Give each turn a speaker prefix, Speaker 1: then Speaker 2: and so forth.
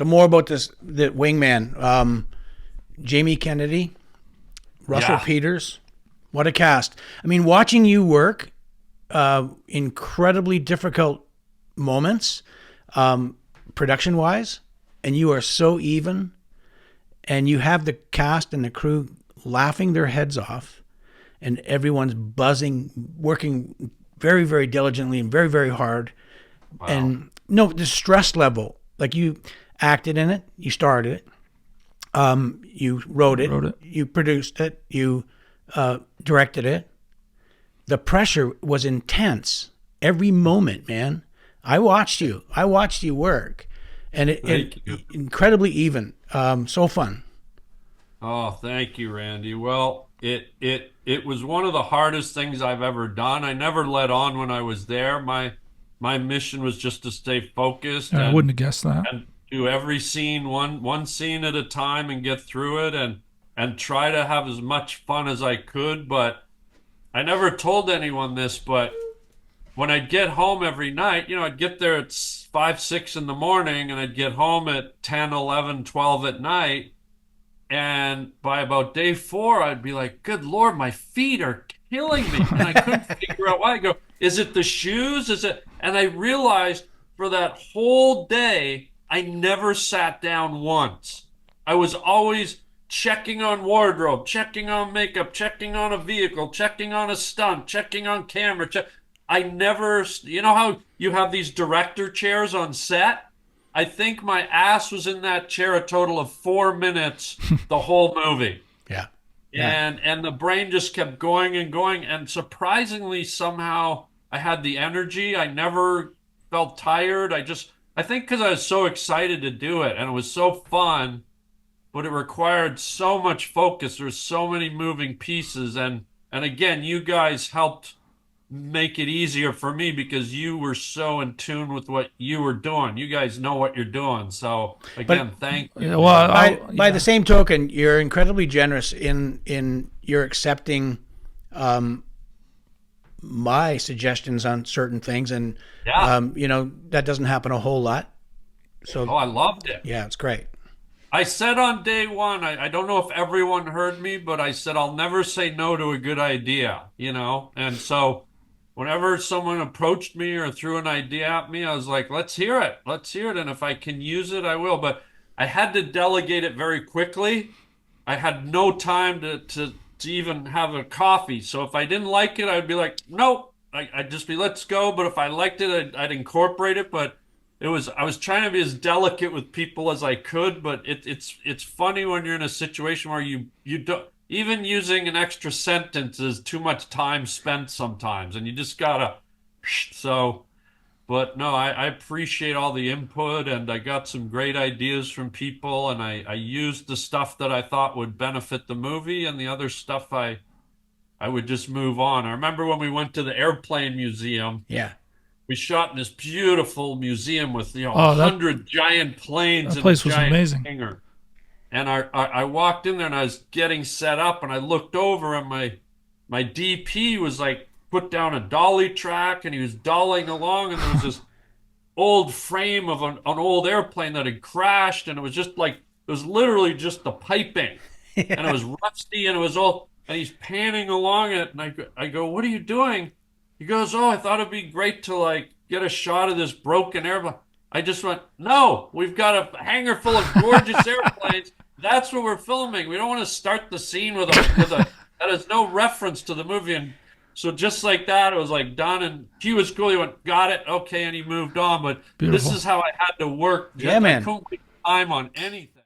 Speaker 1: So more about the Wingman. Jamie Kennedy, Russell Peters. What a cast. I mean, watching you work, incredibly difficult moments, production-wise, and you are so even, and you have the cast and the crew laughing their heads off, and everyone's buzzing, working very, very diligently and very, very hard.
Speaker 2: Wow.
Speaker 1: And no, the stress level, like you acted in it, you started it, you wrote it, you produced it, you directed it. The pressure was intense every moment, man. I watched you work, and it incredibly even. So fun.
Speaker 2: Oh, thank you, Randy. Well, it was one of the hardest things I've ever done. I never let on when I was there. My mission was just to stay focused.
Speaker 3: I wouldn't have guessed that.
Speaker 2: And do every scene one scene at a time and get through it and try to have as much fun as I could. But I never told anyone this, but when I'd get home every night, I'd get there at 5, 6 in the morning and I'd get home at 10, 11, 12 at night. And by about day 4, I'd be like, good Lord, my feet are killing me. And I couldn't figure out why. I go, is it the shoes? And I realized for that whole day, I never sat down once. I was always checking on wardrobe, checking on makeup, checking on a vehicle, checking on a stunt, checking on camera. I never, how you have these director chairs on set? I think my ass was in that chair a total of 4 minutes the whole movie.
Speaker 1: Yeah.
Speaker 2: And the brain just kept going and going. And surprisingly, somehow I had the energy. I never felt tired. I think because I was so excited to do it and it was so fun, but it required so much focus. There's so many moving pieces. And again, you guys helped make it easier for me because you were so in tune with what you were doing. You guys know what you're doing. So again, thank you.
Speaker 1: By the same token, you're incredibly generous in your accepting my suggestions on certain things, and that doesn't happen a whole lot. So
Speaker 2: I loved it.
Speaker 1: Yeah, it's great.
Speaker 2: I said on day 1, I don't know if everyone heard me, but I said I'll never say no to a good idea, and so whenever someone approached me or threw an idea at me, I was like, let's hear it, and if I can use it, I will. But I had to delegate it very quickly. I had no time to even have a coffee. So if I didn't like it, I'd be like, nope. I'd just be, let's go. But if I liked it, I'd incorporate it. But I was trying to be as delicate with people as I could. But it's funny when you're in a situation where you don't, even using an extra sentence is too much time spent sometimes, and you just gotta. So, but no, I appreciate all the input, and I got some great ideas from people, and I used the stuff that I thought would benefit the movie, and the other stuff I would just move on. I remember when we went to the airplane museum.
Speaker 1: Yeah.
Speaker 2: We shot in this beautiful museum with 100 giant planes.
Speaker 3: That place was amazing.
Speaker 2: Hangar. And I walked in there and I was getting set up, and I looked over and my DP was like put down a dolly track and he was dollying along, and there was this old frame of an old airplane that had crashed, and it was just like, it was literally just the piping. Yeah. And it was rusty and it was all, and he's panning along it, and I go, what are you doing? He goes, I thought it'd be great to like get a shot of this broken airplane. I just went, no, we've got a hangar full of gorgeous airplanes. That's what we're filming. We don't want to start the scene with a that has no reference to the movie. And so just like that, it was like done. And he was cool. He went, got it, okay, and he moved on. But Beautiful. This is how I had to work.
Speaker 1: Yeah, man.
Speaker 2: I couldn't take time on anything.